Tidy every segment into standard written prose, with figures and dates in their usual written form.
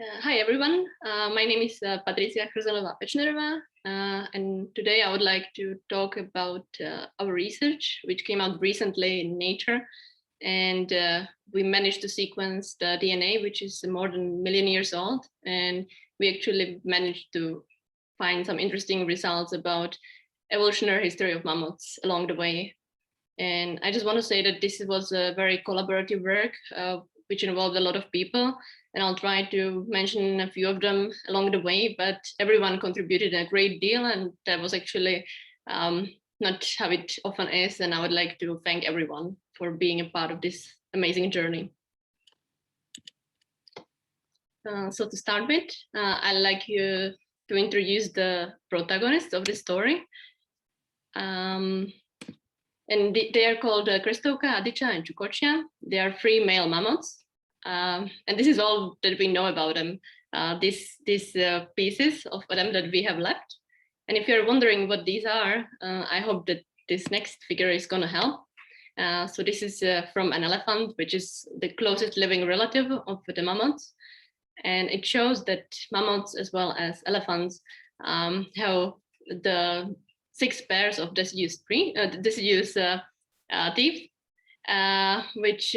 Hi everyone, my name is Patrícia Pečnerová, and today I would like to talk about our research, which came out recently in Nature, and we managed to sequence the DNA, which is more than a million years old, and we actually managed to find some interesting results about evolutionary history of mammoths along the way. And I just want to say that this was a very collaborative work, which involved a lot of people. And I'll try to mention a few of them along the way, but everyone contributed a great deal, and that was actually not how it often is. And I would like to thank everyone for being a part of this amazing journey. So to start with, I'd like you to introduce the protagonists of the story. And they are called Krestovka, Adicha, and Chukochia. They are 3 male mammoths. And this is all that we know about them, these pieces of them that we have left. And if you're wondering what these are, I hope that this next figure is going to help. So this is from an elephant, which is the closest living relative of the mammoths. And it shows that mammoths, as well as elephants, have the 6 pairs of deciduous teeth, which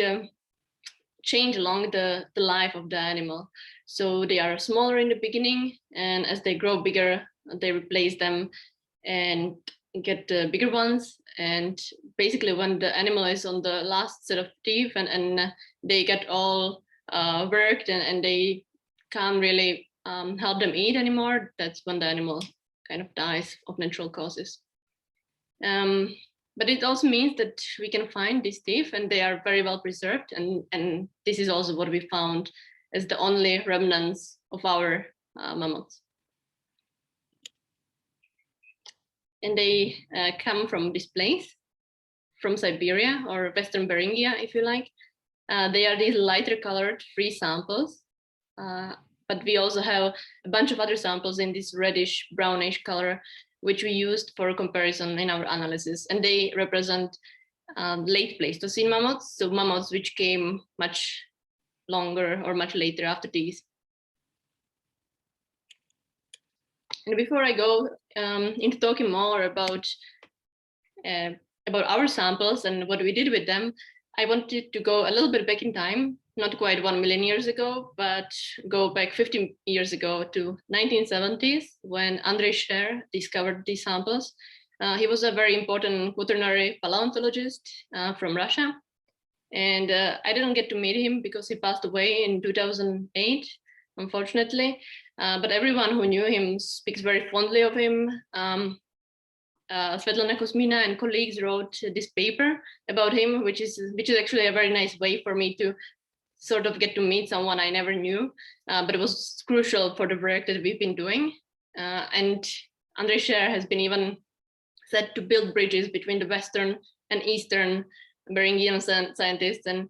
change along the life of the animal. So they are smaller in the beginning, and as they grow bigger, they replace them and get bigger ones. And basically when the animal is on the last set of teeth and they get all worked and they can't really help them eat anymore, that's when the animal kind of dies of natural causes. But it also means that we can find these teeth and they are very well preserved. And this is also what we found as the only remnants of our mammoths. And they come from this place, from Siberia or Western Beringia, if you like. They are these lighter colored 3 samples. But we also have a bunch of other samples in this reddish brownish color, which we used for comparison in our analysis. And they represent late Pleistocene mammoths, so mammoths which came much longer or much later after these. And before I go into talking more about our samples and what we did with them, I wanted to go a little bit back in time, not quite 1 million years ago, but go back 50 years ago to 1970s when Andrei Scher discovered these samples. He was a very important quaternary paleontologist from Russia. And I didn't get to meet him because he passed away in 2008, unfortunately. But everyone who knew him speaks very fondly of him. Svetlana Kuzmina and colleagues wrote this paper about him, which is actually a very nice way for me to sort of get to meet someone I never knew, but it was crucial for the work that we've been doing. And Andrei Scher has been even said to build bridges between the Western and Eastern Beringian scientists. And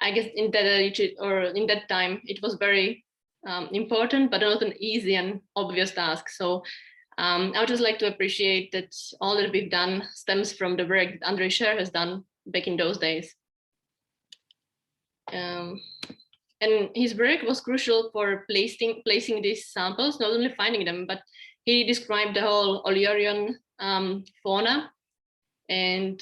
I guess in that time, it was very important, but not an easy and obvious task. So I would just like to appreciate that all that we've done stems from the work that Andrei Scher has done back in those days. And his work was crucial for placing these samples, not only finding them, but he described the whole Olearian fauna and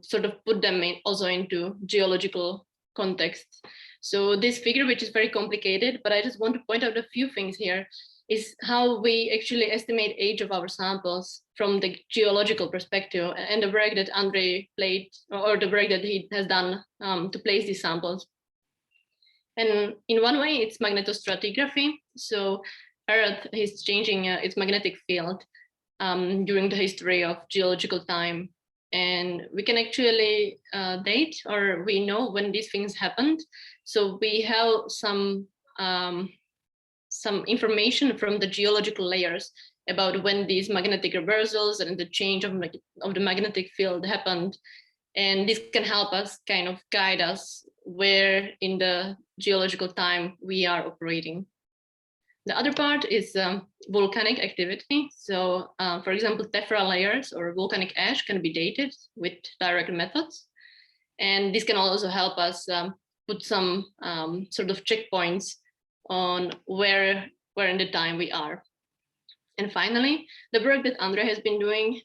sort of put them also into geological context. So this figure, which is very complicated, but I just want to point out a few things here, is how we actually estimate age of our samples from the geological perspective, and the work that Andrei played, or the work that he has done to place these samples. And in one way, it's magnetostratigraphy. So Earth is changing its magnetic field during the history of geological time. And we can actually date, or we know when these things happened. So we have some information from the geological layers about when these magnetic reversals and the change of the magnetic field happened. And this can help us kind of guide us where in the geological time we are operating. The other part is volcanic activity. So for example, tephra layers or volcanic ash can be dated with direct methods. And this can also help us put some sort of checkpoints on where in the time we are. And finally, the work that Andre has been doing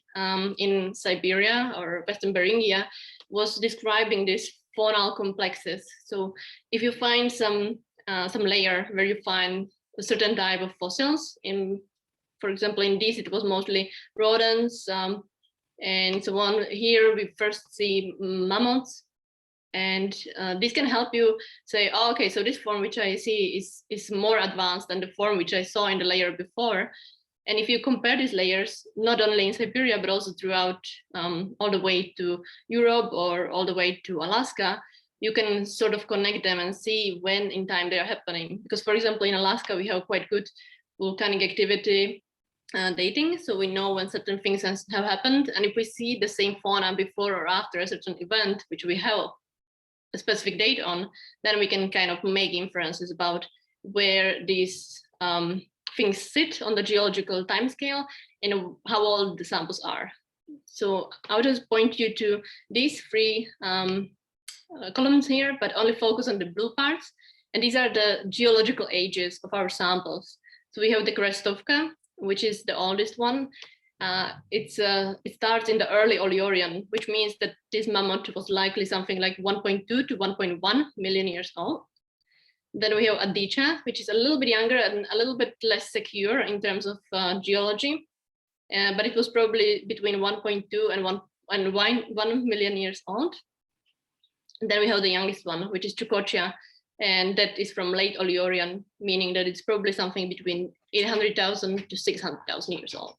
in Siberia or Western Beringia was describing these faunal complexes. So if you find some layer where you find a certain type of fossils, for example, in this, it was mostly rodents and so on. Here we first see mammoths. And this can help you say, oh, okay, so this form which I see is more advanced than the form which I saw in the layer before. And if you compare these layers, not only in Siberia, but also throughout all the way to Europe or all the way to Alaska, you can sort of connect them and see when in time they are happening. Because, for example, in Alaska, we have quite good volcanic activity dating. So we know when certain things have happened. And if we see the same fauna before or after a certain event, which we have a specific date on, then we can kind of make inferences about where these things sit on the geological timescale and how old the samples are. So I would just point you to these three columns here, but only focus on the blue parts. And these are the geological ages of our samples. So we have the Krestovka, which is the oldest one. It starts in the early Oleorian, which means that this mammoth was likely something like 1.2 to 1.1 million years old. Then we have Adicha, which is a little bit younger and a little bit less secure in terms of geology, but it was probably between 1.2 and 1 million years old. And then we have the youngest one, which is Chukotia, and that is from late Oleorian, meaning that it's probably something between 800,000 to 600,000 years old.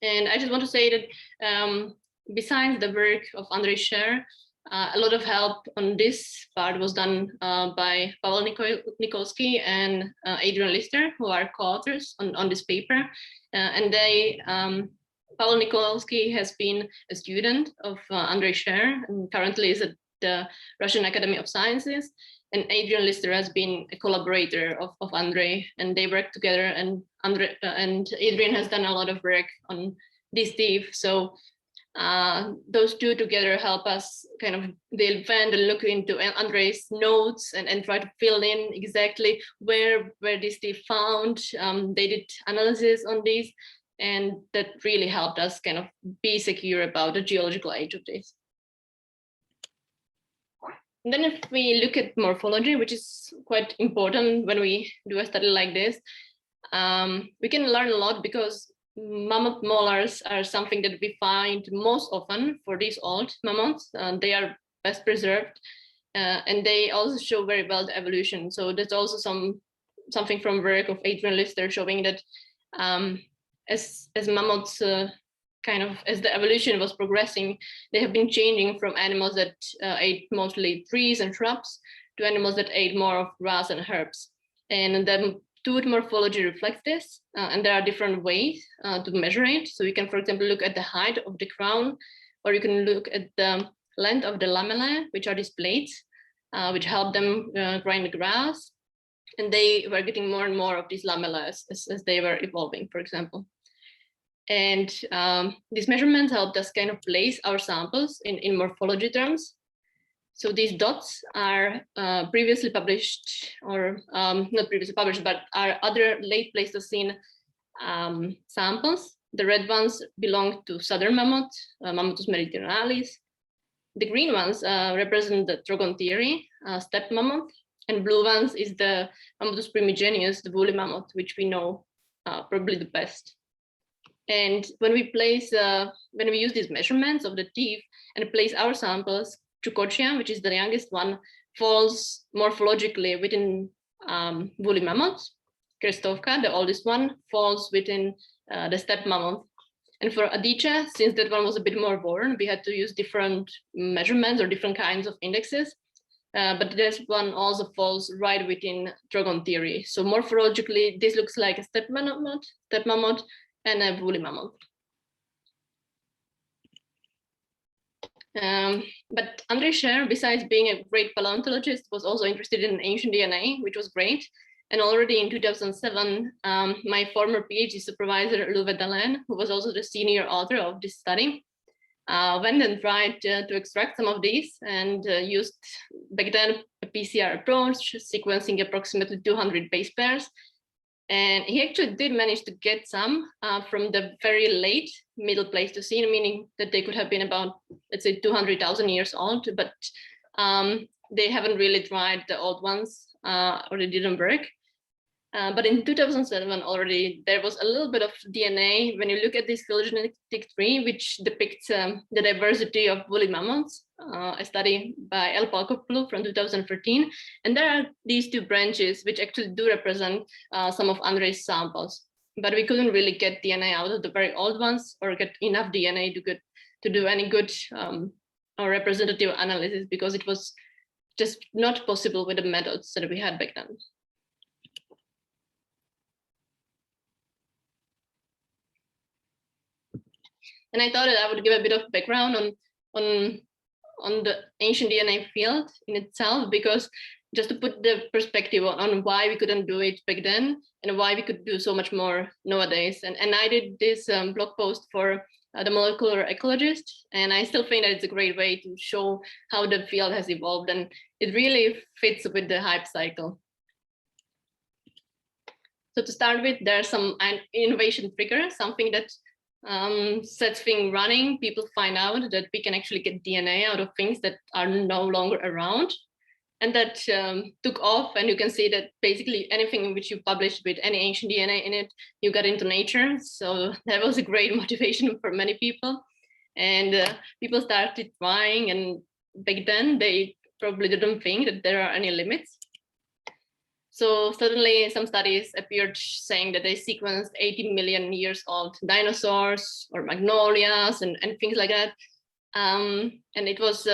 And I just want to say that besides the work of Andrei Scher, a lot of help on this part was done by Pavel Nikolsky and Adrian Lister, who are co-authors on this paper. And Pavel Nikolsky has been a student of Andrei Scher and currently is at the Russian Academy of Sciences. And Adrian Lister has been a collaborator of Andrei, and they work together. And Adrian has done a lot of work on this teeth. So those two together help us kind of defend and look into Andrei's notes and try to fill in exactly where this teeth found. They did analysis on these, and that really helped us kind of be secure about the geological age of this. And then if we look at morphology, which is quite important when we do a study like this, we can learn a lot because mammoth molars are something that we find most often for these old mammoths. They are best preserved, and they also show very well the evolution. So that's also something from work of Adrian Lister showing that as mammoths as the evolution was progressing, they have been changing from animals that ate mostly trees and shrubs to animals that ate more of grass and herbs. And the tooth morphology reflects this, and there are different ways to measure it. So you can, for example, look at the height of the crown, or you can look at the length of the lamellae, which are these plates, which help them grind the grass. And they were getting more and more of these lamellae as they were evolving, for example. And these measurements helped us kind of place our samples in morphology terms. So these dots are previously published, or not previously published, but are other late Pleistocene samples. The red ones belong to southern mammoth, Mammuthus meridionalis. The green ones represent the Trogontieri, steppe mammoth, and blue ones is the Mammuthus primigenius, the woolly mammoth, which we know probably the best. And when we use these measurements of the teeth and place our samples, Chukotia, which is the youngest one, falls morphologically within woolly mammoths. Krestovka, the oldest one, falls within the steppe mammoth. And for Adicha, since that one was a bit more worn, we had to use different measurements or different kinds of indexes. But this one also falls right within Trogontieri. So morphologically, this looks like a steppe mammoth, and a woolly mammoth. But Andrei Scher, besides being a great paleontologist, was also interested in ancient DNA, which was great. And already in 2007, my former PhD supervisor, Lou Vedalen, who was also the senior author of this study, went and tried to extract some of these and used back then a PCR approach, sequencing approximately 200 base pairs. And he actually did manage to get some from the very late Middle Pleistocene, meaning that they could have been about, let's say, 200,000 years old, but they haven't really tried the old ones, or they didn't work. But in 2007 already, there was a little bit of DNA when you look at this phylogenetic tree, which depicts the diversity of woolly mammoths, a study by L. Palkopoulou from 2013. And there are these two branches, which actually do represent some of Andrei's samples. But we couldn't really get DNA out of the very old ones or get enough DNA to do any good or representative analysis, because it was just not possible with the methods that we had back then. And I thought that I would give a bit of background on the ancient DNA field in itself, because just to put the perspective on why we couldn't do it back then and why we could do so much more nowadays. And I did this blog post for the Molecular Ecologist, and I still think that it's a great way to show how the field has evolved, and it really fits with the hype cycle. So to start with, there's some innovation trigger, something that sets things running. People find out that we can actually get DNA out of things that are no longer around, and that took off. And you can see that basically anything in which you published with any ancient DNA in it, you got into Nature. So that was a great motivation for many people, and people started trying. And back then they probably didn't think that there are any limits. So suddenly some studies appeared saying that they sequenced 80 million years old dinosaurs or magnolias and things like that. And it was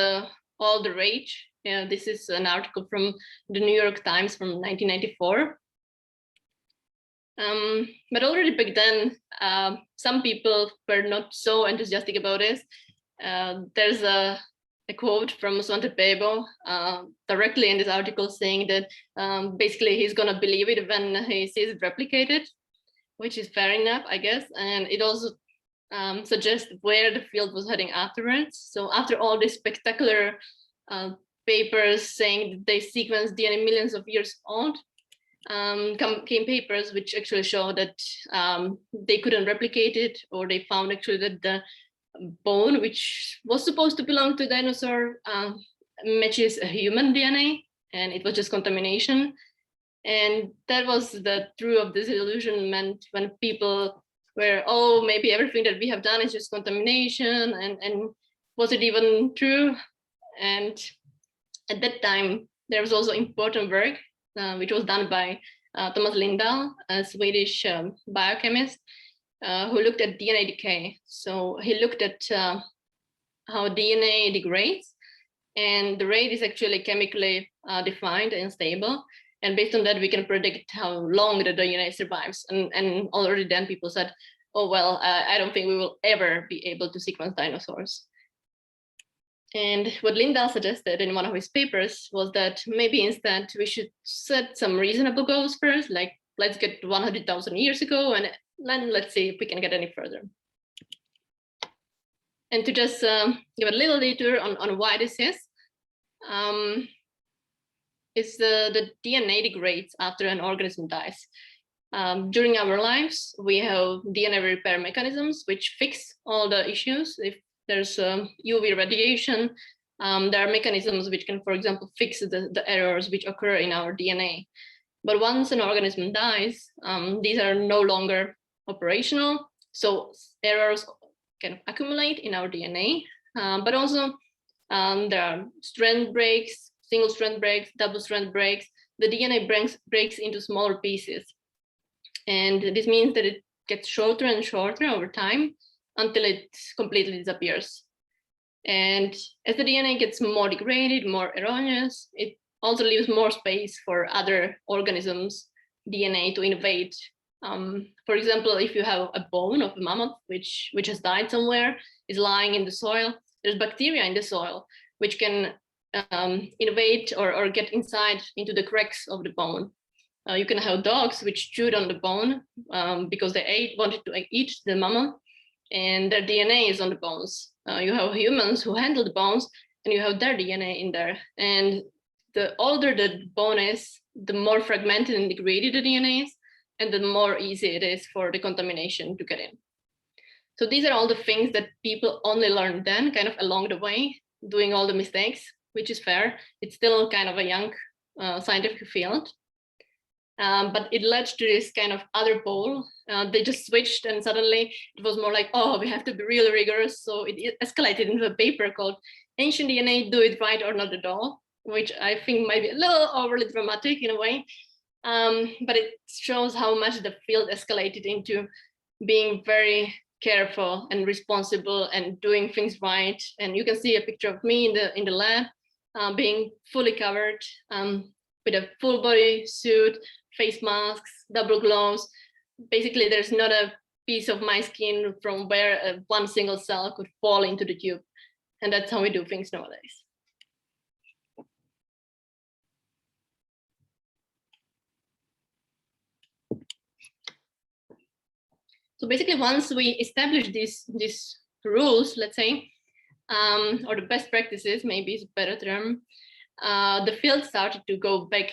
all the rage. This is an article from the New York Times from 1994. But already back then, some people were not so enthusiastic about this. There's a quote from Svante Pääbo directly in this article saying that basically he's going to believe it when he sees it replicated, which is fair enough, I guess. And it also suggests where the field was heading afterwards. So after all these spectacular papers saying that they sequenced DNA millions of years old, came papers which actually show that they couldn't replicate it, or they found actually that the bone, which was supposed to belong to a dinosaur, matches a human DNA, and it was just contamination. And that was the true of disillusionment when people were, oh, maybe everything that we have done is just contamination, and was it even true? And at that time, there was also important work which was done by Thomas Lindahl, a Swedish biochemist, who looked at DNA decay. So he looked at how DNA degrades, and the rate is actually chemically defined and stable. And based on that, we can predict how long the DNA survives. And already then people said, oh, well, I don't think we will ever be able to sequence dinosaurs. And what Lindahl suggested in one of his papers was that maybe instead we should set some reasonable goals first, like let's get 100,000 years ago, and then let's see if we can get any further. And to just give a little detour on why this is the DNA degrades after an organism dies. During our lives, we have DNA repair mechanisms which fix all the issues. If there's UV radiation, there are mechanisms which can, for example, fix the errors which occur in our DNA. But once an organism dies, these are no longer operational. So errors can accumulate in our DNA, but also there are strand breaks, single strand breaks, double strand breaks. The DNA breaks into smaller pieces. And this means that it gets shorter and shorter over time until it completely disappears. And as the DNA gets more degraded, more erroneous, it also leaves more space for other organisms' DNA to invade. For example, if you have a bone of a mammoth which has died somewhere, is lying in the soil, there's bacteria in the soil which can invade or get inside into the cracks of the bone. You can have dogs which chewed on the bone because they wanted to eat the mammoth, and their DNA is on the bones. You have humans who handle the bones, and you have their DNA in there. And the older the bone is, the more fragmented and degraded the DNA is, and the more easy it is for the contamination to get in. So these are all the things that people only learn then, kind of along the way, doing all the mistakes, which is fair. It's still kind of a young scientific field. But it led to this kind of other pole. They just switched, and suddenly it was more like, oh, we have to be really rigorous. So it escalated into a paper called Ancient DNA, Do It Right or Not at All, which I think might be a little overly dramatic in a way. But it shows how much the field escalated into being very careful and responsible and doing things right. And you can see a picture of me in the lab being fully covered with a full body suit, face masks, double gloves. Basically, there's not a piece of my skin from where one single cell could fall into the tube. And that's how we do things nowadays. So basically, once we establish these rules, let's say, or the best practices, maybe is a better term, the field started to go back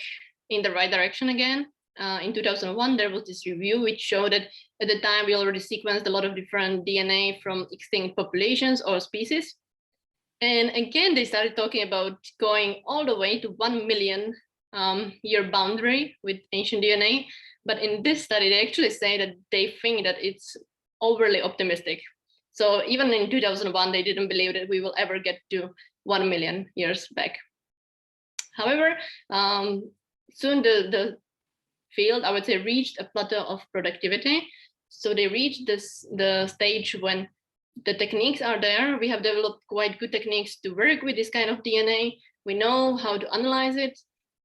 in the right direction again. In 2001, there was this review which showed that at the time we already sequenced a lot of different DNA from extinct populations or species. And again, they started talking about going all the way to 1 million year boundary with ancient DNA. But in this study, they actually say that they think that it's overly optimistic. So even in 2001, they didn't believe that we will ever get to 1 million years back. However, soon the field, I would say, reached a plateau of productivity. So they reached the stage when the techniques are there. We have developed quite good techniques to work with this kind of DNA. We know how to analyze it.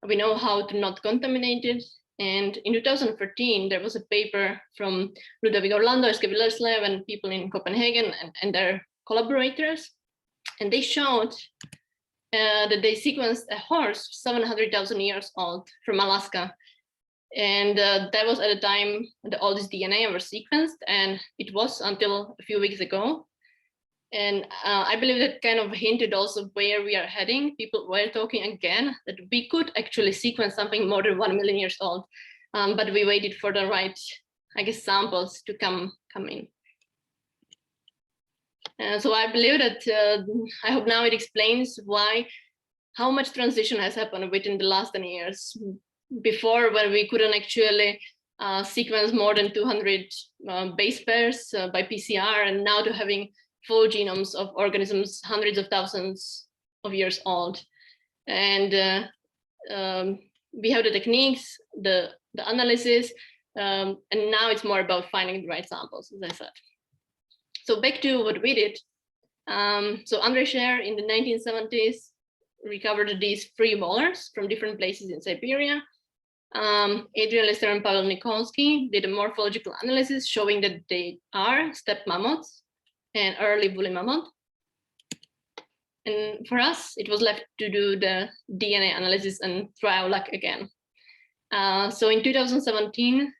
We know how to not contaminate it. And in 2013, there was a paper from Ludovic Orlando Esquivel's lab and people in Copenhagen and their collaborators. And they showed that they sequenced a horse 700,000 years old from Alaska. And that was at the time the oldest DNA ever sequenced, and it was until a few weeks ago. And I believe that kind of hinted also where we are heading. People were talking again that we could actually sequence something more than 1 million years old, but we waited for the right, I guess, samples to come in. So I believe that I hope now it explains how much transition has happened within the last 10 years. Before, when we couldn't actually sequence more than 200 base pairs by PCR, and now to having full genomes of organisms hundreds of thousands of years old. And we have the techniques, the analysis, and now it's more about finding the right samples, as I said. So back to what we did. So Andrei Scher in the 1970s recovered these 3 molars from different places in Siberia. Adrian Lister and Pavel Nikolsky did a morphological analysis showing that they are steppe mammoths and early woolly mammoth. And for us, it was left to do the DNA analysis and try our luck again. So in 2017,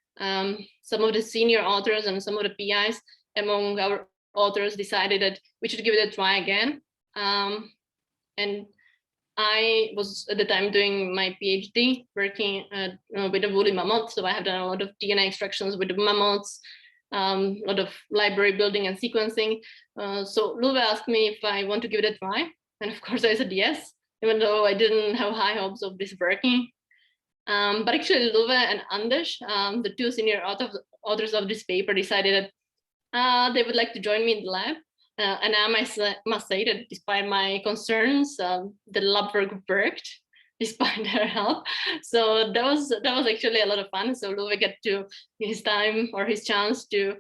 some of the senior authors and some of the PIs among our authors decided that we should give it a try again. And I was at the time doing my PhD working with the woolly mammoth. So I have done a lot of DNA extractions with the mammoths, a lot of library building and sequencing. So Luve asked me if I want to give it a try. And of course I said yes, even though I didn't have high hopes of this working. But actually Luve and Anders, the 2 senior authors of this paper, decided that they would like to join me in the lab. And I must say that despite my concerns, the lab work worked despite their help. So that was actually a lot of fun. So Luve got to his time or his chance to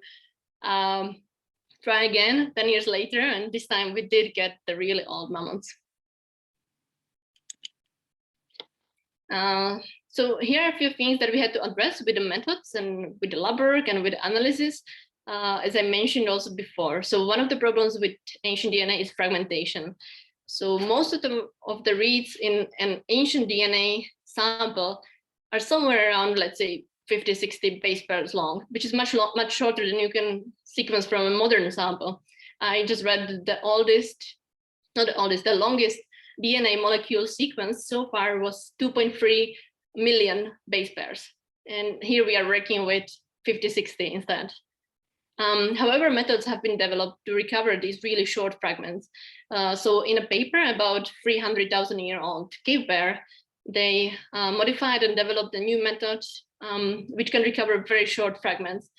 try again 10 years later. And this time we did get the really old mammoths. So here are a few things that we had to address with the methods and with the lab work and with the analysis. As I mentioned also before. So one of the problems with ancient DNA is fragmentation. So most of the reads in an ancient DNA sample are somewhere around, let's say, 50, 60 base pairs long, which is much shorter than you can sequence from a modern sample. I just read the longest DNA molecule sequence so far was 2.3 million base pairs. And here we are working with 50, 60 instead. However, methods have been developed to recover these really short fragments. So in a paper about 300,000-year-old cave bear, they modified and developed a new method which can recover very short fragments.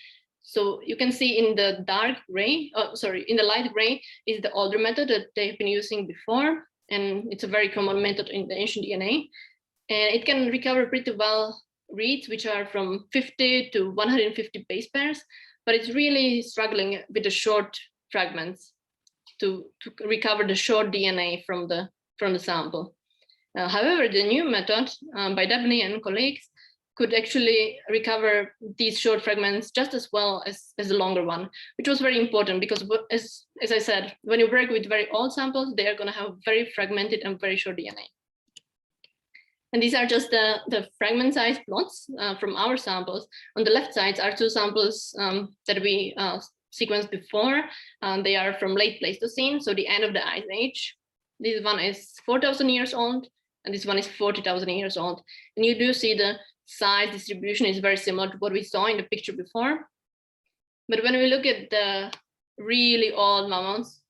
So you can see in the dark gray, in the light gray is the older method that they've been using before. And it's a very common method in the ancient DNA. And it can recover pretty well reads, which are from 50 to 150 base pairs, but it's really struggling with the short fragments to recover the short DNA from the sample. However, the new method by Dabney and colleagues could actually recover these short fragments just as well as the longer one, which was very important because, as I said, when you work with very old samples, they are going to have very fragmented and very short DNA. And these are just the fragment size plots from our samples. On the left side are two samples that we sequenced before. They are from late Pleistocene, so the end of the Ice Age. This one is 4,000 years old, and this one is 40,000 years old. And you do see the size distribution is very similar to what we saw in the picture before. But when we look at the really old mammoths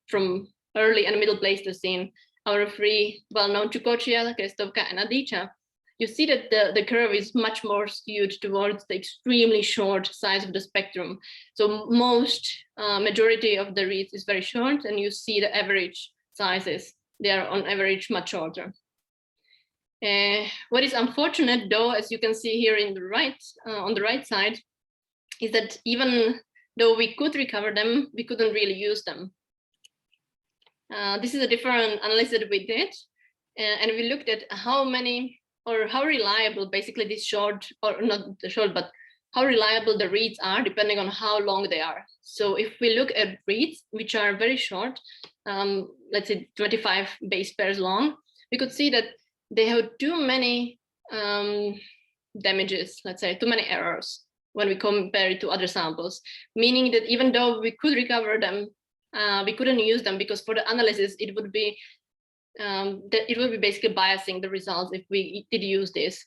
from early and middle Pleistocene, our three well-known Chukotia, Krestovka, and Adicha, you see that the curve is much more skewed towards the extremely short size of the spectrum. So majority of the reads is very short, and you see the average sizes. They are on average much shorter. What is unfortunate, though, as you can see here in the on the right side, is that even though we could recover them, we couldn't really use them. This is a different analysis that we did, and we looked at how many or how reliable basically this short, or not the short, but how reliable the reads are depending on how long they are. So if we look at reads which are very short, let's say 25 base pairs long, we could see that they have too many damages, let's say too many errors when we compare it to other samples, meaning that even though we could recover them, we couldn't use them because for the analysis it would be basically biasing the results if we did use this.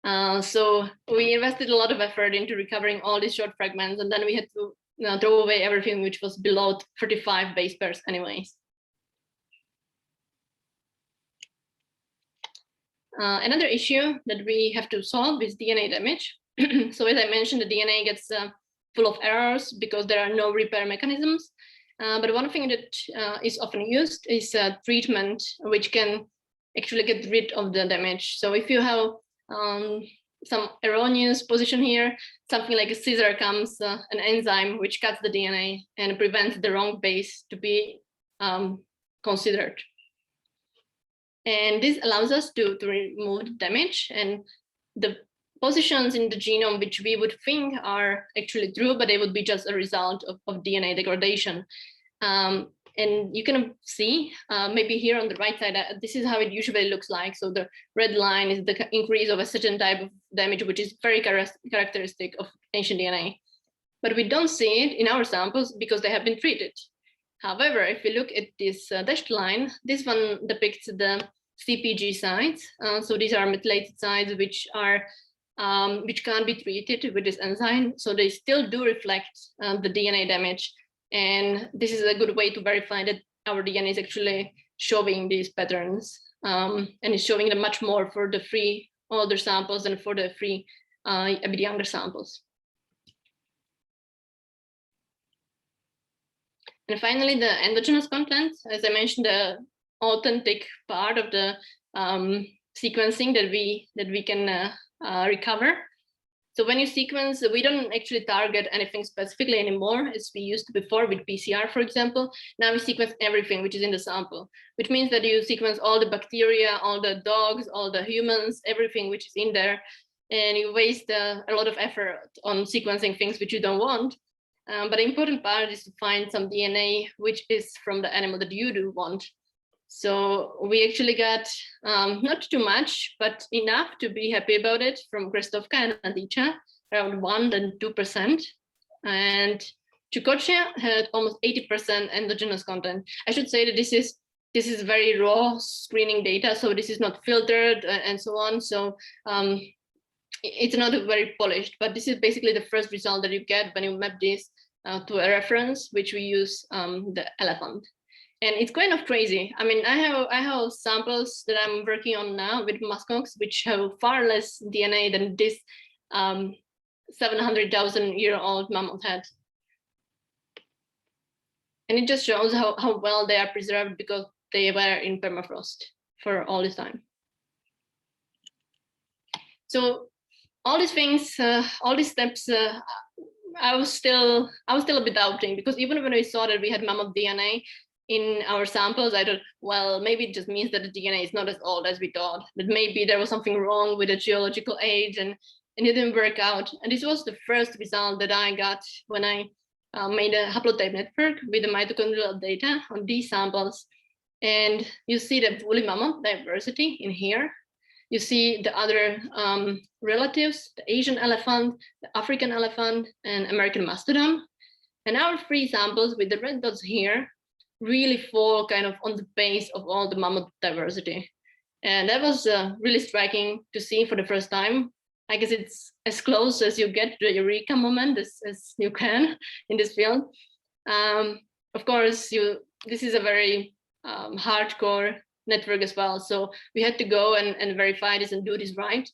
So we invested a lot of effort into recovering all these short fragments, and then we had to throw away everything which was below 35 base pairs anyways. Another issue that we have to solve is DNA damage. So as I mentioned, the DNA gets full of errors because there are no repair mechanisms. But one thing that is often used is treatment, which can actually get rid of the damage. So if you have some erroneous position here, something like a scissor comes, an enzyme which cuts the DNA and prevents the wrong base to be considered. And this allows us to remove the damage, and the positions in the genome which we would think are actually true, but they would be just a result of DNA degradation. And you can see maybe here on the right side, this is how it usually looks like. So the red line is the increase of a certain type of damage, which is very characteristic of ancient DNA. But we don't see it in our samples because they have been treated. However, if we look at this dashed line, this one depicts the CpG sites. So these are methylated sites which can't be treated with this enzyme. So they still do reflect the DNA damage. And this is a good way to verify that our DNA is actually showing these patterns, and is showing them much more for the free older samples than for the free a bit younger samples. And finally, the endogenous content, as I mentioned, the authentic part of the sequencing that we can recover. So when you sequence, we don't actually target anything specifically anymore as we used to before with PCR, for example. Now we sequence everything which is in the sample, which means that you sequence all the bacteria, all the dogs, all the humans, everything which is in there, and you waste a lot of effort on sequencing things which you don't want. But the important part is to find some DNA which is from the animal that you do want. So we actually got not too much, but enough to be happy about it from Krestovka and Adicha, around 1 and 2%. And Chukotka had almost 80% endogenous content. I should say that this is very raw screening data, so this is not filtered and so on. So it's not very polished, but this is basically the first result that you get when you map this to a reference, which we use the elephant. And it's kind of crazy. I mean, I have samples that I'm working on now with muskox, which have far less DNA than this 700,000-year-old mammoth had. And it just shows how well they are preserved because they were in permafrost for all this time. So all these things, all these steps, I was still a bit doubting, because even when we saw that we had mammoth DNA in our samples, I thought, well, maybe it just means that the DNA is not as old as we thought, that maybe there was something wrong with the geological age, and it didn't work out. And this was the first result that I got when I made a haplotype network with the mitochondrial data on these samples. And you see the woolly mammoth diversity in here. You see the other relatives, the Asian elephant, the African elephant, and American mastodon. And our 3 samples with the red dots here really fall kind of on the base of all the mammoth diversity. And that was really striking to see for the first time. I guess it's as close as you get to the eureka moment as you can in this field. Of course, this is a very hardcore network as well. So we had to go and verify this and do this right.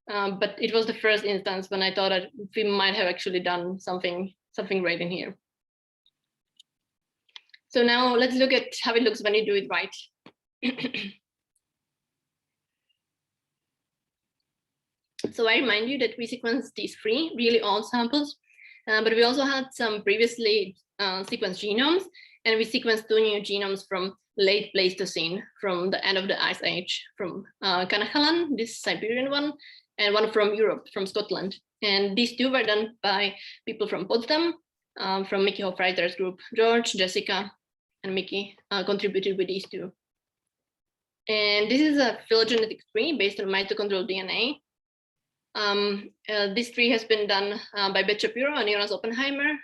But it was the first instance when I thought that we might have actually done something great in here. So now let's look at how it looks when you do it right. So I remind you that we sequenced these 3 really old samples, but we also had some previously sequenced genomes, and we sequenced 2 new genomes from late Pleistocene, from the end of the Ice Age, from Kanahalan, this Siberian one, and one from Europe, from Scotland. And these 2 were done by people from Potsdam, from Mickey Hofreiter's group. George, Jessica, and Mickey contributed with these 2. And this is a phylogenetic tree based on mitochondrial DNA. This tree has been done by Beth Shapiro and Jonas Oppenheimer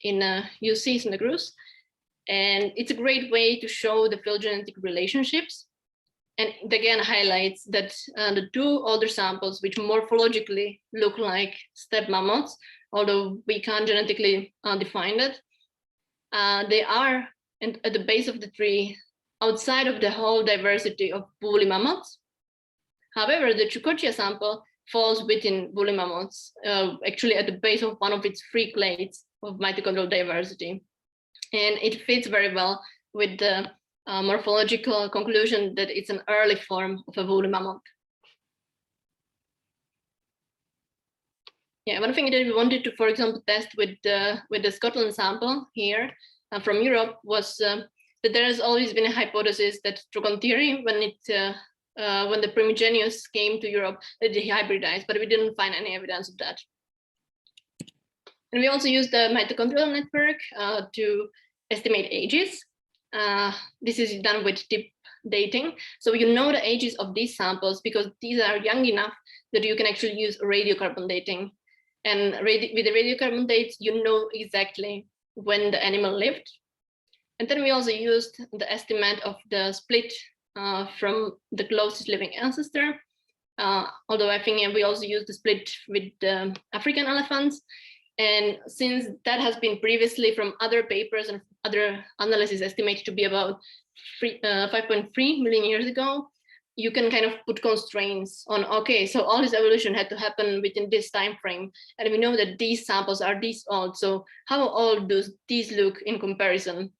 in UC Santa Cruz. And it's a great way to show the phylogenetic relationships. And it again highlights that the 2 older samples, which morphologically look like steppe mammoths, although we can't genetically define it, they are at the base of the tree outside of the whole diversity of woolly mammoths. However, the Chukotka sample falls within woolly mammoths, actually at the base of one of its 3 clades of mitochondrial diversity. And it fits very well with the morphological conclusion that it's an early form of a woolly mammoth. Yeah, one thing that we wanted to, for example, test with the Scotland sample here from Europe was that there has always been a hypothesis that Trochontieri, when the Primigenius came to Europe, that they hybridized, but we didn't find any evidence of that. And we also used the mitochondrial network to estimate ages. This is done with tip dating. So you know the ages of these samples because these are young enough that you can actually use radiocarbon dating. And with the radiocarbon dates, you know exactly when the animal lived. And then we also used the estimate of the split from the closest living ancestor. Although I think we also used the split with the African elephants. And since that has been previously from other papers and other analysis estimated to be about 5.3 million years ago, you can kind of put constraints on, okay, so all this evolution had to happen within this time frame. And we know that these samples are this old. So how old do these look in comparison?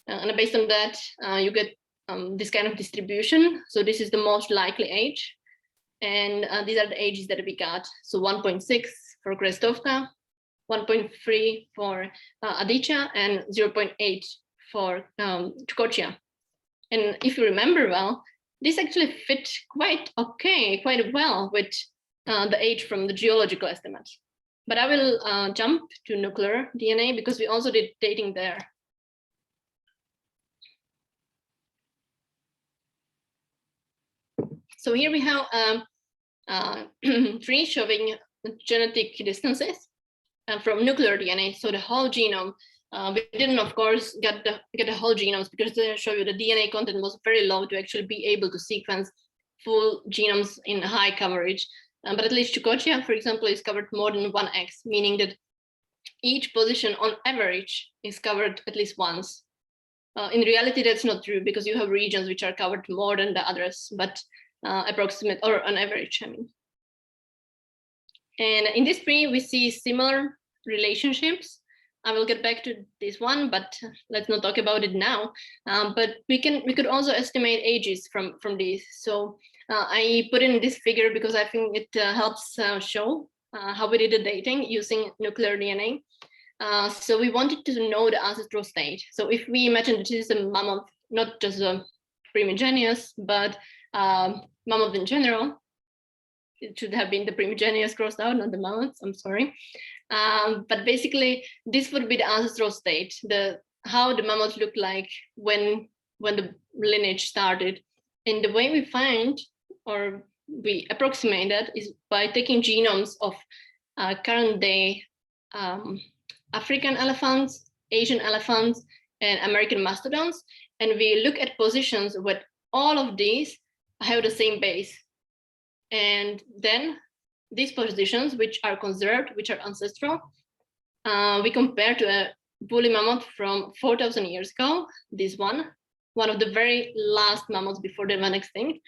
And based on that, you get this kind of distribution. So this is the most likely age. And these are the ages that we got. So 1.6 for Krestovka, 1.3 for Adicha, and 0.8 for Chukotka. And if you remember well, this actually fit quite well with the age from the geological estimate. But I will jump to nuclear DNA because we also did dating there. So here we have tree showing genetic distances from nuclear DNA, so the whole genome. We didn't, of course, get the whole genomes because they show you the DNA content was very low to actually be able to sequence full genomes in high coverage. But at least Chukotia, for example, is covered more than 1x, meaning that each position on average is covered at least once. In reality, that's not true because you have regions which are covered more than the others, but approximate or on average, I mean. And in this tree, we see similar relationships. I will get back to this one, but let's not talk about it now. But we could also estimate ages from these. So I put in this figure because I think it helps show how we did the dating using nuclear DNA. So we wanted to know the ancestral state. So if we imagine that this is a mammoth, not just a primigenius, but mammoth in general, it should have been the primigenius crossed out, not the mammoths, I'm sorry. But basically, this would be the ancestral state, how the mammoths looked like when the lineage started. And the way we find, or we approximate that, is by taking genomes of current day African elephants, Asian elephants, and American mastodons. And we look at positions where all of these have the same base. And then these positions, which are conserved, which are ancestral, we compare to a woolly mammoth from 4,000 years ago, this one of the very last mammoths before they went extinct.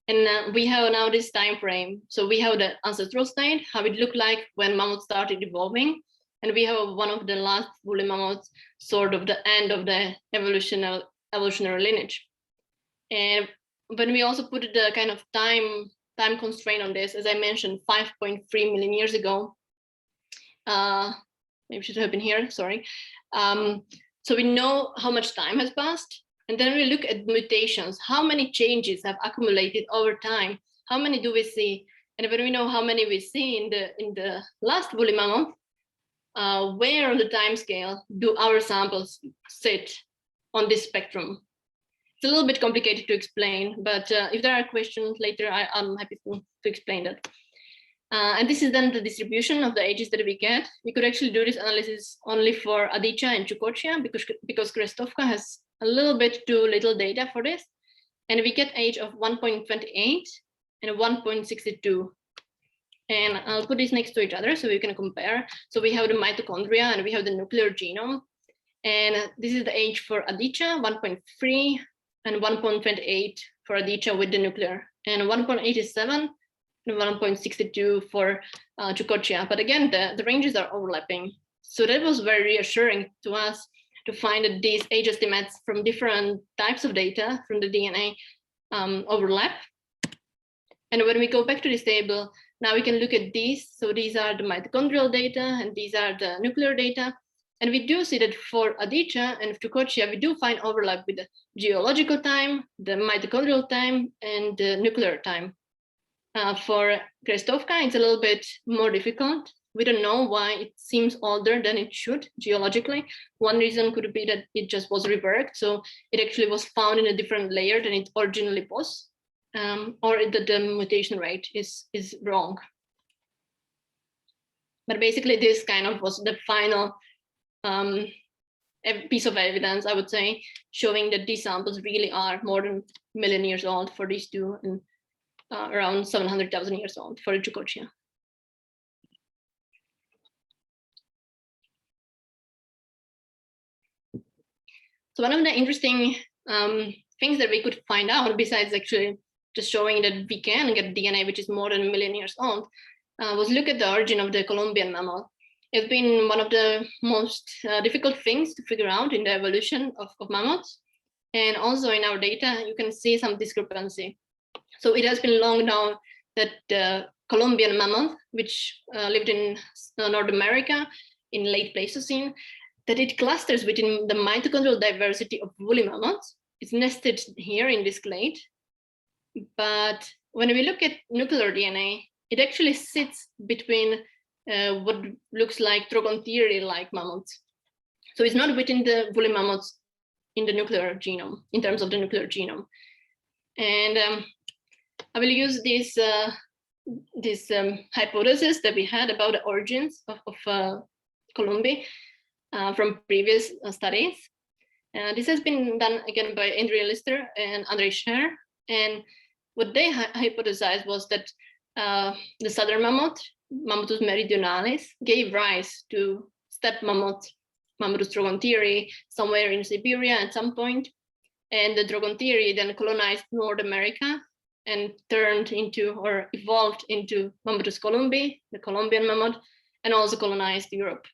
And we have now this time frame. So we have the ancestral state, how it looked like when mammoths started evolving. And we have one of the last woolly mammoths, sort of the end of the evolutionary lineage. And when we also put the kind of time constraint on this, as I mentioned, 5.3 million years ago, maybe should have been here, sorry. So we know how much time has passed. And then we look at mutations, how many changes have accumulated over time, how many do we see? And when we know how many we see in the last woolly mammoth, where on the time scale do our samples sit on this spectrum? It's a little bit complicated to explain, but if there are questions later, I'm happy to explain that. And this is then the distribution of the ages that we get. We could actually do this analysis only for Adichia and Chukotia because Krestovka has a little bit too little data for this. And we get age of 1.28 and 1.62. And I'll put these next to each other so we can compare. So we have the mitochondria and we have the nuclear genome. And this is the age for Adichia, 1.3 and 1.28 for Adichia with the nuclear, and 1.87 and 1.62 for Chukotia. But again, the ranges are overlapping. So that was very reassuring to us to find that these age estimates from different types of data from the DNA overlap. And when we go back to this table, now we can look at these. So these are the mitochondrial data and these are the nuclear data. And we do see that for Adichia and Chukotia, we do find overlap with the geological time, the mitochondrial time, and the nuclear time. For Krestovka, it's a little bit more difficult. We don't know why it seems older than it should geologically. One reason could be that it just was reworked. So it actually was found in a different layer than it originally was, or that the mutation rate is wrong. But basically this kind of was the final piece of evidence, I would say, showing that these samples really are more than a million years old for these two and around 700,000 years old for Chukotia. So one of the interesting things that we could find out, besides actually just showing that we can get DNA which is more than a million years old, was look at the origin of the Colombian mammal. It's been one of the most difficult things to figure out in the evolution of mammoths. And also in our data, you can see some discrepancy. So it has been long known that the Colombian mammoth, which lived in North America in late Pleistocene, that it clusters within the mitochondrial diversity of woolly mammoths. It's nested here in this clade. But when we look at nuclear DNA, it actually sits between what looks like Trochontheria-like mammoths. So it's not within the woolly mammoths in the nuclear genome, in terms of the nuclear genome. And I will use this hypothesis that we had about the origins of Columbia from previous studies. This has been done again by Andrea Lister and Andre Scher, and what they hypothesized was that the southern mammoth, Mammuthus meridionalis, gave rise to steppe mammoth, Mammuthus drogontieri, somewhere in Siberia at some point, and the drogontieri then colonized North America and turned into or evolved into Mammuthus columbi, the Columbian mammoth, and also colonized Europe.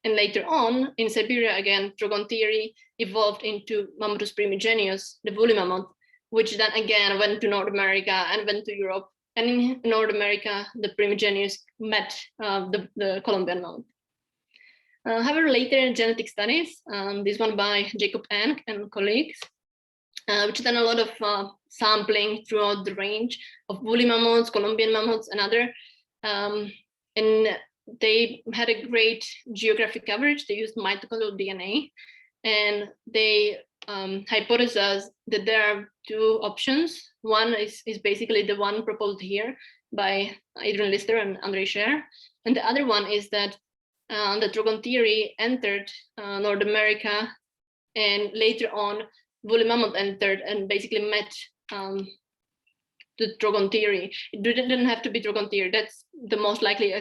And later on, in Siberia again, drogontieri evolved into Mammuthus primigenius, the woolly mammoth, which then again went to North America and went to Europe. And in North America, the primigenius met the Columbian mammoth. However, later genetic studies, this one by Jacob Enck and colleagues, which done a lot of sampling throughout the range of woolly mammoths, Columbian mammoths, and other. And they had a great geographic coverage. They used mitochondrial DNA, and they hypothesized that there are two options. One is basically the one proposed here by Adrian Lister and Andre Scher, and the other one is that the drogontieri entered North America, and later on woolly mammoth entered and basically met the drogontieri. It didn't have to be drogontieri. That's the most likely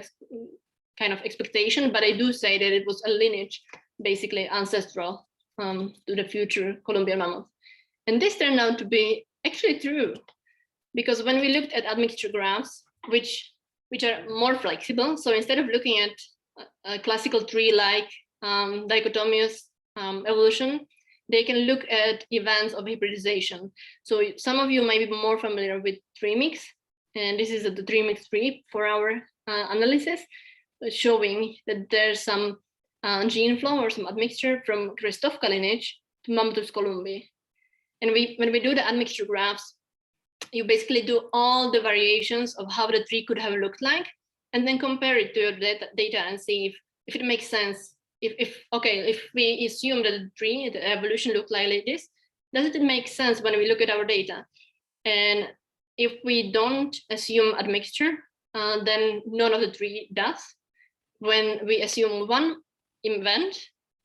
kind of expectation, but I do say that it was a lineage, basically ancestral to the future Columbian mammoth. And this turned out to be actually true, because when we looked at admixture graphs, which are more flexible, so instead of looking at a classical tree-like dichotomous evolution, they can look at events of hybridization. So some of you might be more familiar with tree mix, and this is the tree mix tree for our analysis, showing that there's some gene flow or some admixture from Krestovka lineage to Mammuthus columbi. And when we do the admixture graphs, you basically do all the variations of how the tree could have looked like, and then compare it to your data and see if it makes sense. If we assume that the tree, the evolution looked like this, does it make sense when we look at our data? And if we don't assume admixture, then none of the tree does. When we assume one event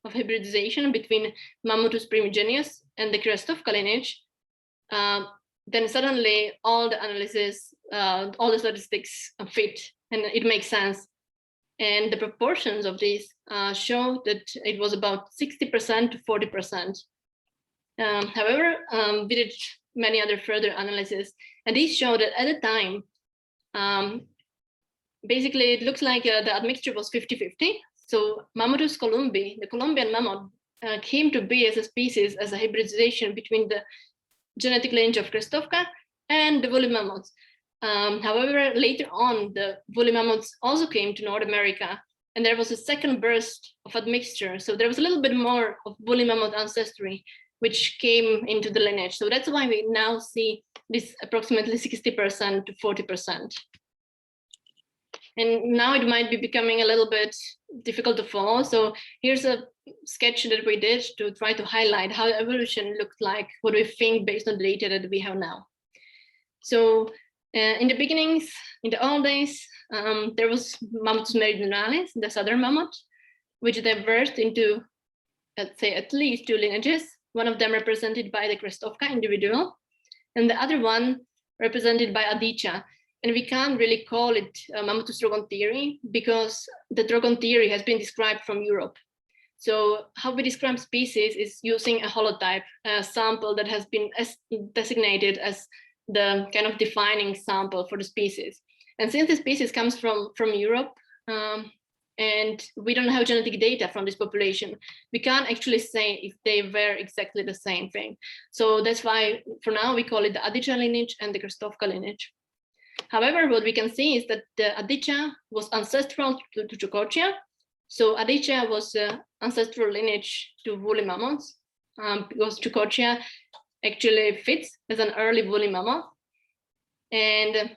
of hybridization between Mammuthus primigenius and the Krestovka lineage, then suddenly all the analysis, all the statistics fit, and it makes sense. And the proportions of these show that it was about 60% to 40%. However, we did many other further analysis, and these show that at the time, basically it looks like the admixture was 50-50. So Mammuthus columbi, the Columbian mammoth, came to be as a species as a hybridization between the genetic lineage of Krestovka and the woolly mammoths. However, later on, the woolly mammoths also came to North America, and there was a second burst of admixture. So there was a little bit more of woolly mammoth ancestry, which came into the lineage. So that's why we now see this approximately 60% to 40%. And now it might be becoming a little bit difficult to follow. So here's a sketch that we did to try to highlight how evolution looked like, what we think based on the data that we have now. So in the beginnings, in the old days, there was Mammuthus meridionalis, the southern mammoth, which diverged into, let's say, at least two lineages, one of them represented by the Krestovka individual, and the other one represented by Adichia. And we can't really call it Mammuthus drogontieri because the drogontieri has been described from Europe. So how we describe species is using a holotype, a sample that has been designated as the kind of defining sample for the species. And since the species comes from Europe, and we don't have genetic data from this population, we can't actually say if they were exactly the same thing. So that's why for now we call it the Adichia lineage and the Krestovka lineage. However, what we can see is that the Adichia was ancestral to Chukotia. So Adichia was the ancestral lineage to woolly mammoths, because Chukotia actually fits as an early woolly mammoth. And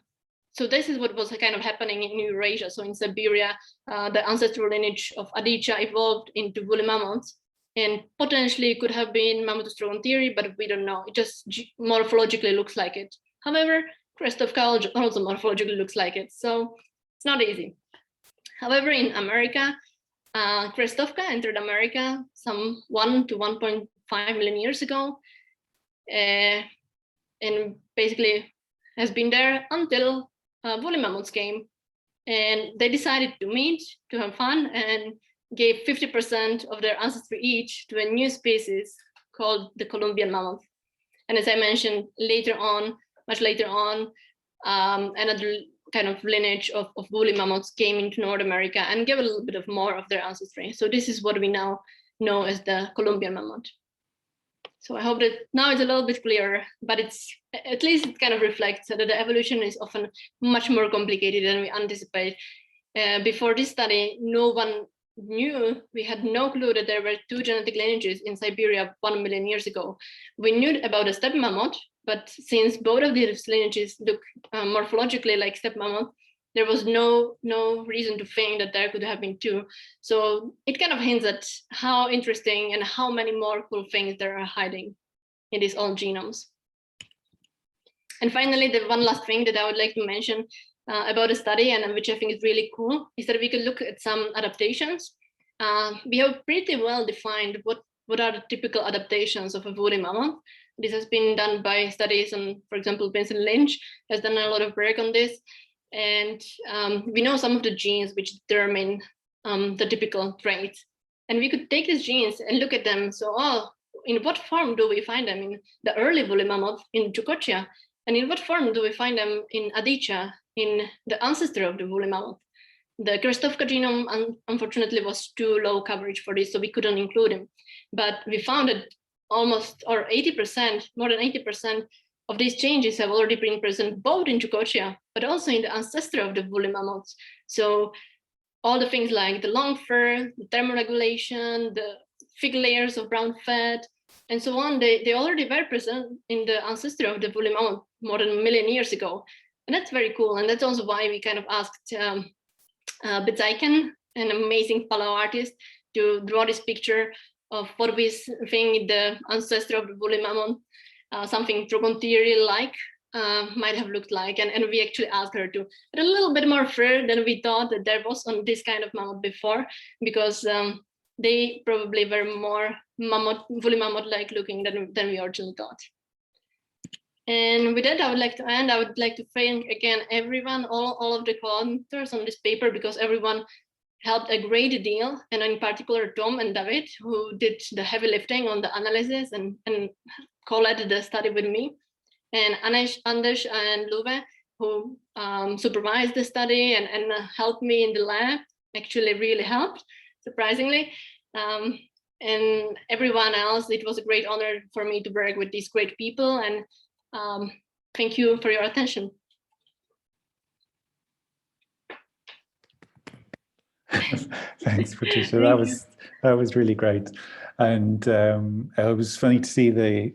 so this is what was kind of happening in Eurasia. So in Siberia, the ancestral lineage of Adichia evolved into woolly mammoths, and potentially it could have been Mammuthus drogontieri, but we don't know. It just morphologically looks like it. However, Krestovka also morphologically looks like it. So it's not easy. However, in America, Krestovka entered America some 1 to 1.5 million years ago, and basically has been there until woolly mammoths came. And they decided to meet, to have fun, and gave 50% of their ancestry each to a new species called the Columbian mammoth. And as I mentioned later on, much later on, another kind of lineage of woolly mammoths came into North America and gave a little bit of more of their ancestry. So this is what we now know as the Columbian mammoth. So I hope that now it's a little bit clearer, but it's at least it kind of reflects that the evolution is often much more complicated than we anticipate. Before this study, no one knew, we had no clue that there were 2 genetic lineages in Siberia 1 million years ago. We knew about the steppe mammoth, but since both of these lineages look morphologically like steppe mammoth, there was no reason to think that there could have been 2. So it kind of hints at how interesting and how many more cool things there are hiding in these old genomes. And finally, the one last thing that I would like to mention about the study, and which I think is really cool, is that we could look at some adaptations. We have pretty well defined what are the typical adaptations of a woolly mammoth. This has been done by studies on, for example, Vincent Lynch has done a lot of work on this. And we know some of the genes which determine the typical traits. And we could take these genes and look at them. So, in what form do we find them in the early woolly mammoth in Chukotka? And in what form do we find them in Adichia, in the ancestor of the woolly mammoth? The Krestovka genome, unfortunately, was too low coverage for this, so we couldn't include him. But we found that almost, or 80%, more than 80% of these changes have already been present both in Chukotka, but also in the ancestor of the woolly mammoths. So all the things like the long fur, the thermoregulation, the thick layers of brown fat, and so on, they already were present in the ancestor of the woolly mammoth more than 1 million years ago. And that's very cool. And that's also why we kind of asked Betaiken, an amazing fellow artist, to draw this picture of what we think the ancestor of the woolly mammoth, something Trogontieri-like might have looked like. And we actually asked her to put a little bit more fur than we thought that there was on this kind of mammoth before, because they probably were more woolly mammoth-like looking than we originally thought. And with that, I would like to end. I would like to thank again everyone, all of the co-authors on this paper, because everyone helped a great deal, and in particular Tom and David, who did the heavy lifting on the analysis and co-led the study with me, and Anders and Luve, who supervised the study and helped me in the lab, actually really helped, surprisingly. And everyone else, it was a great honor for me to work with these great people, and thank you for your attention. Thanks, Patricia. That was really great, and it was funny to see the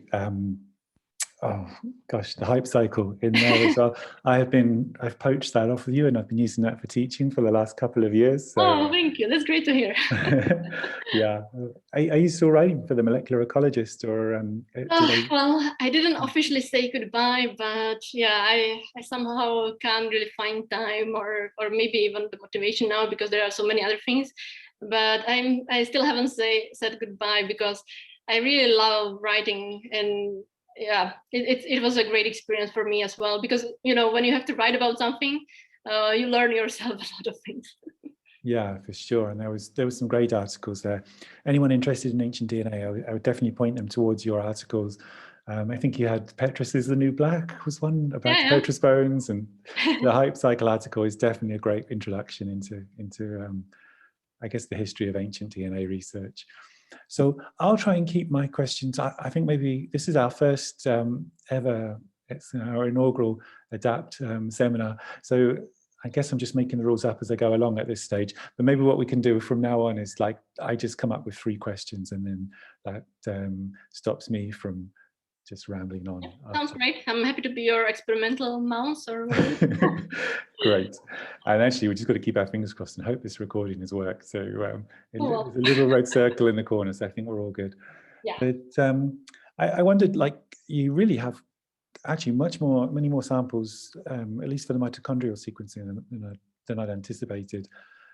the hype cycle in there as well. I've poached that off of you, and I've been using that for teaching for the last couple of years. So. Oh, thank you. That's great to hear. Yeah. Are you still writing for the Molecular Ecologist, or? Well, I didn't officially say goodbye, but yeah, I somehow can't really find time or maybe even the motivation now, because there are so many other things. But I still haven't said goodbye, because I really love writing, and yeah, it was a great experience for me as well, because when you have to write about something, you learn yourself a lot of things. Yeah, for sure. And there was some great articles there. Anyone interested in ancient DNA, I would definitely point them towards your articles. I think you had Petrus is the New Black was one about Petrus bones, and the hype cycle article is definitely a great introduction into I guess the history of ancient DNA research. So I'll try and keep my questions. I think maybe this is our first ever, it's our inaugural ADAPT seminar. So I guess I'm just making the rules up as I go along at this stage. But maybe what we can do from now on is, like, I just come up with 3 questions, and then that stops me from just rambling on. Sounds great. I'm happy to be your experimental mouse or whatever. Great. And actually, we just got to keep our fingers crossed and hope this recording has worked. So there's a little red circle in the corner, so I think we're all good. Yeah. But I wondered, like, you really have actually many more samples, at least for the mitochondrial sequencing than I'd anticipated.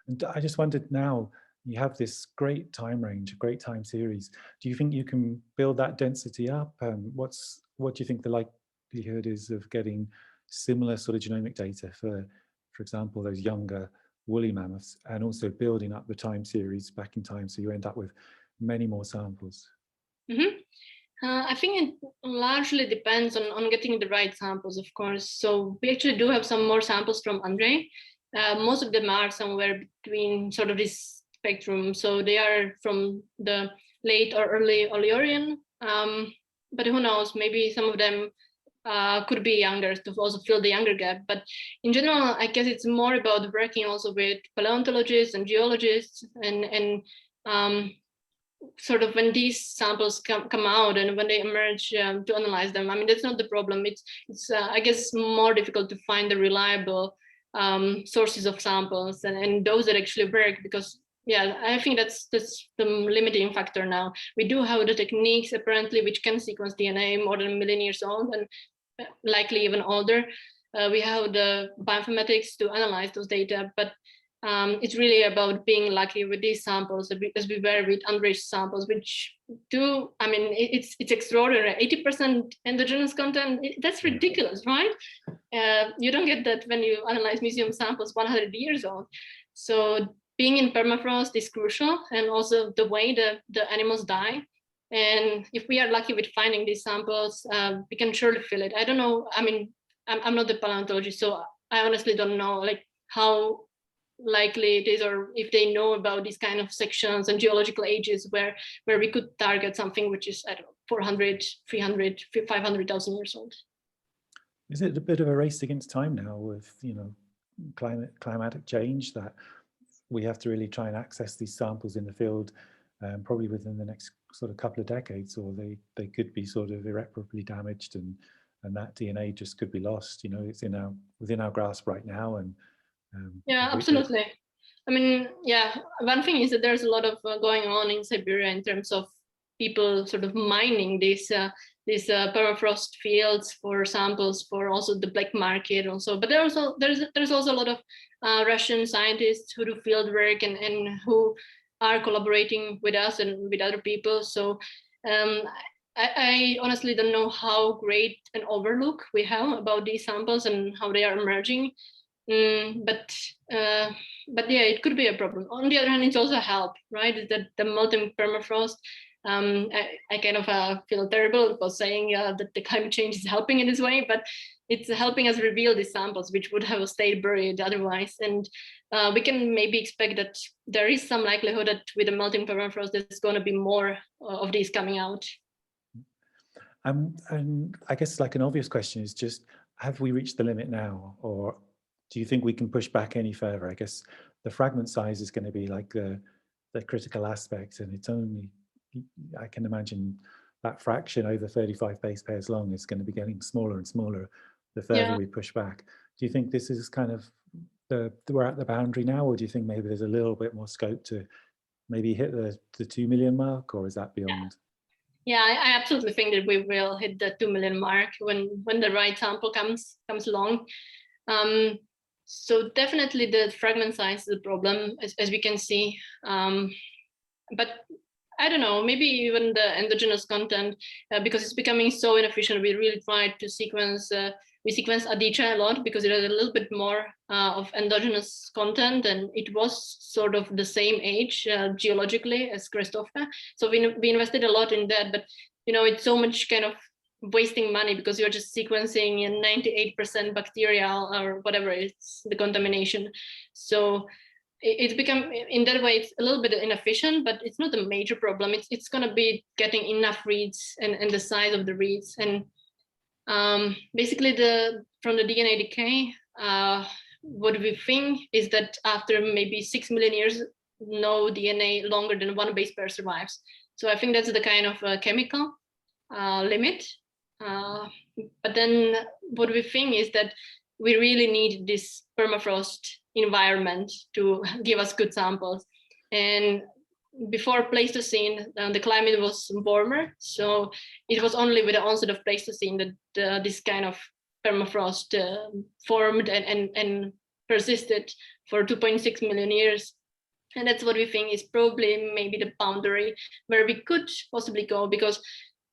And I just wondered, now you have this great time range, a great time series. Do you think you can build that density up? What do you think the likelihood is of getting similar sort of genomic data for example, those younger woolly mammoths, and also building up the time series back in time so you end up with many more samples? Mm-hmm. I think it largely depends on getting the right samples, of course. So we actually do have some more samples from Andre. Most of them are somewhere between sort of this spectrum. So they are from the late or early Oleorian, but who knows, maybe some of them could be younger to also fill the younger gap. But in general, I guess it's more about working also with paleontologists and geologists and sort of when these samples come out and when they emerge to analyze them. I mean, that's not the problem. It's I guess more difficult to find the reliable sources of samples and those that actually work, because yeah, I think that's the limiting factor now. We do have the techniques apparently which can sequence DNA more than 1 million years old and likely even older. We have the bioinformatics to analyze those data, but it's really about being lucky with these samples, as we were with Andre's samples, which do, I mean, it's extraordinary. 80% endogenous content, that's ridiculous, right? You don't get that when you analyze museum samples 100 years old. So being in permafrost is crucial, and also the way the animals die. And if we are lucky with finding these samples, we can surely fill it. I don't know, I mean, I'm not the paleontologist, so I honestly don't know like how likely it is, or if they know about these kind of sections and geological ages where we could target something which is, I don't know, 400, 300, 500,000 years old. Is it a bit of a race against time now with, you know, climatic change, that we have to really try and access these samples in the field probably within the next sort of couple of decades, or they could be sort of irreparably damaged, and that DNA just could be lost? You know, it's within our grasp right now, and yeah, absolutely. I mean, yeah, one thing is that there's a lot of going on in Siberia in terms of people sort of mining these permafrost fields for samples for also the black market also. But there's also a lot of Russian scientists who do field work and who are collaborating with us and with other people. So I honestly don't know how great an overlook we have about these samples and how they are emerging. But yeah, it could be a problem. On the other hand, it's also a help, right? That the melting permafrost, I kind of feel terrible about saying that the climate change is helping in this way, but it's helping us reveal these samples which would have stayed buried otherwise. And we can maybe expect that there is some likelihood that with the melting permafrost, there's going to be more of these coming out. And I guess like an obvious question is just, have we reached the limit now, or do you think we can push back any further? I guess the fragment size is going to be like the critical aspect, and it's only, I can imagine that fraction over 35 base pairs long is going to be getting smaller and smaller the further we push back. Do you think this is kind of we're at the boundary now, or do you think maybe there's a little bit more scope to maybe hit the 2 million mark, or is that beyond? Yeah, I absolutely think that we will hit the 2 million mark when the right sample comes along. So definitely the fragment size is a problem, as we can see. But I don't know, maybe even the endogenous content, because it's becoming so inefficient, we really try to sequence, we sequence Adichia a lot because it has a little bit more of endogenous content, and it was sort of the same age geologically as Krestovka. So we invested a lot in that, but you know, it's so much kind of wasting money because you're just sequencing in 98% bacterial or whatever it's the contamination. So it's become, in that way, it's a little bit inefficient, but it's not a major problem. It's going to be getting enough reads and the size of the reads. And basically from the DNA decay, what we think is that after maybe 6 million years, no DNA longer than 1 base pair survives. So I think that's the kind of chemical limit. But then what we think is that we really need this permafrost environment to give us good samples. And before Pleistocene, the climate was warmer. So it was only with the onset of Pleistocene that this kind of permafrost formed and persisted for 2.6 million years. And that's what we think is probably maybe the boundary where we could possibly go, because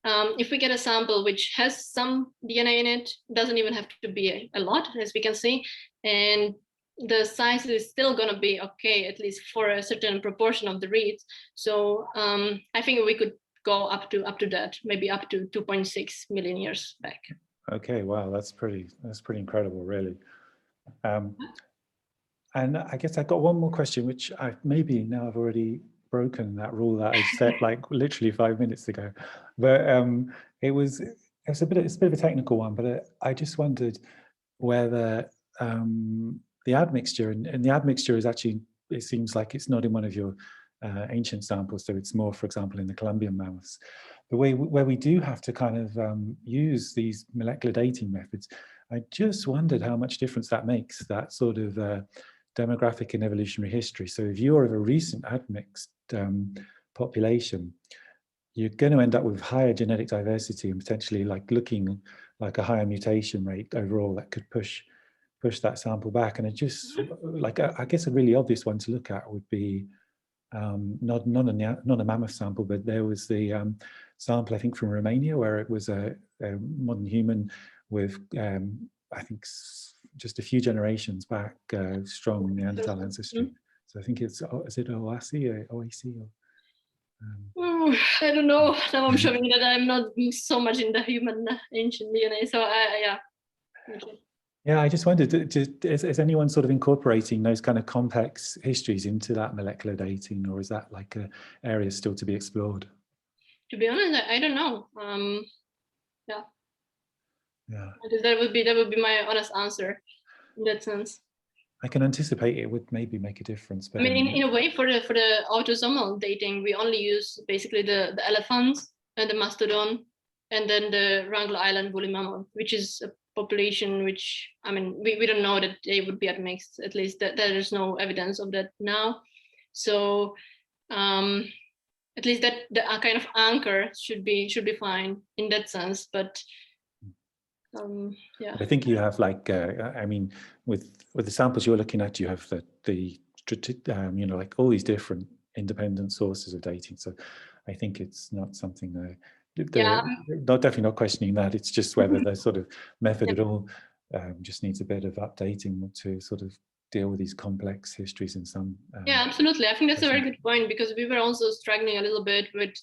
if we get a sample which has some DNA in it, doesn't even have to be a lot, as we can see, and the size is still going to be okay, at least for a certain proportion of the reeds. So I think we could go up to that, maybe up to 2.6 million years back. Okay, wow, that's pretty incredible, really. And I guess I got one more question, which I've already broken that rule that I set like literally 5 minutes ago, but it's a bit of a technical one, but I just wondered whether the admixture, and the admixture is actually, it seems like it's not in one of your ancient samples, so it's more, for example, in the Columbian mammoths. The way where we do have to kind of use these molecular dating methods, I just wondered how much difference that makes, that sort of demographic and evolutionary history. So if you're of a recent admixed population, you're going to end up with higher genetic diversity and potentially like looking like a higher mutation rate overall that could push that sample back. And it just like, I guess a really obvious one to look at would be not a mammoth sample, but there was the sample, I think, from Romania, where it was a modern human with I think just a few generations back, strong Neanderthal ancestry. So I think is it OASI or OAC? I don't know. Now I'm showing that I'm not so much in the human ancient DNA. So yeah. Okay. Yeah, I just wondered, is anyone sort of incorporating those kind of complex histories into that molecular dating, or is that like an area still to be explored? To be honest, I don't know. Yeah. Yeah. That would be my honest answer in that sense. I can anticipate it would maybe make a difference. But I mean, in a way, for the autosomal dating, we only use basically the elephants and the mastodon, and then the Wrangel Island woolly mammoth, which is a population which, I mean, we don't know that they would be admixed. At least that there is no evidence of that now. So at least that the kind of anchor should be fine in that sense. But yeah, I think you have like I mean, with the samples you're looking at, you have the you know, like all these different independent sources of dating. So I think it's not something definitely not questioning that. It's just whether the sort of method at all just needs a bit of updating to sort of deal with these complex histories in some. Yeah, absolutely. I think that's a very good point, because we were also struggling a little bit with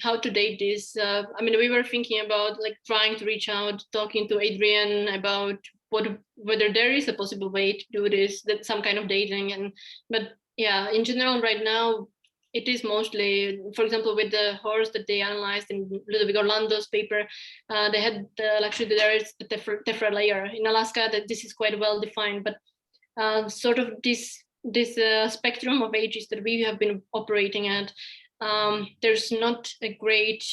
how to date this. I mean, we were thinking about like trying to reach out, talking to Adrian about whether there is a possible way to do this, that some kind of dating. But yeah, in general, right now, it is mostly, for example, with the horse that they analyzed in Ludovic Orlando's paper, they had actually there is the tephra layer in Alaska, that this is quite well defined, but sort of this spectrum of ages that we have been operating at, there's not a great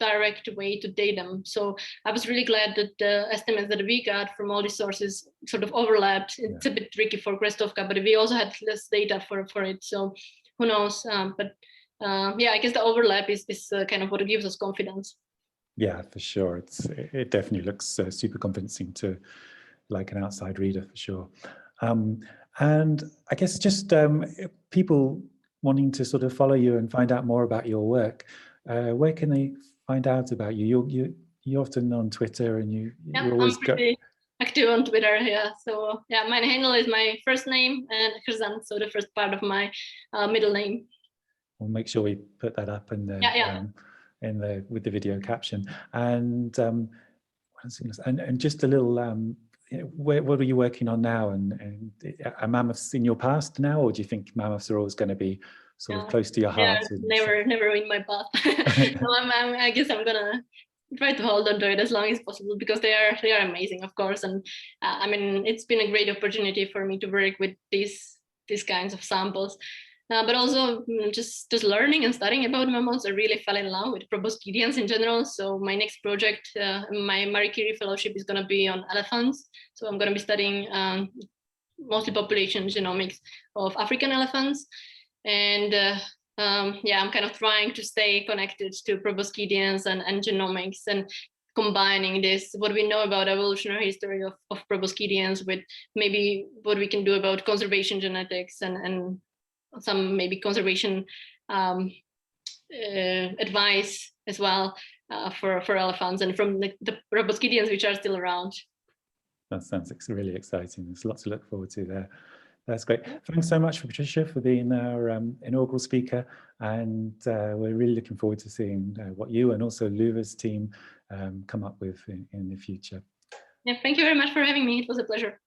direct way to date them. So I was really glad that the estimates that we got from all these sources sort of overlapped. It's a bit tricky for Krestovka, but we also had less data for it. So who knows? But yeah, I guess the overlap is kind of what gives us confidence. Yeah, for sure. It definitely looks super convincing to like an outside reader, for sure. And I guess just people wanting to sort of follow you and find out more about your work, where can they find out about you? You're often on Twitter, and you're always I'm pretty active on Twitter. Yeah, so yeah, my handle is my first name and Hrzan, so the first part of my middle name. We'll make sure we put that up in the with the video caption. And just a little. What are you working on now? And are mammoths in your past now, or do you think mammoths are always going to be sort of close to your heart? Yeah, never in my path. No, I guess I'm gonna try to hold on to it as long as possible, because they are amazing, of course. And I mean, it's been a great opportunity for me to work with these kinds of samples. But also just learning and studying about mammoths, I really fell in love with proboscideans in general. So my next project, my Marie Curie fellowship, is going to be on elephants. So I'm going to be studying mostly population genomics of African elephants. And yeah, I'm kind of trying to stay connected to proboscideans and genomics, and combining this, what we know about evolutionary history of proboscideans with maybe what we can do about conservation genetics and some maybe conservation advice as well for elephants and from the proboscideans which are still around. That sounds really exciting. There's lots to look forward to there. That's great. Thanks so much, Patricia, for being our inaugural speaker. And we're really looking forward to seeing what you and also Luva's team come up with in the future. Yeah, thank you very much for having me. It was a pleasure.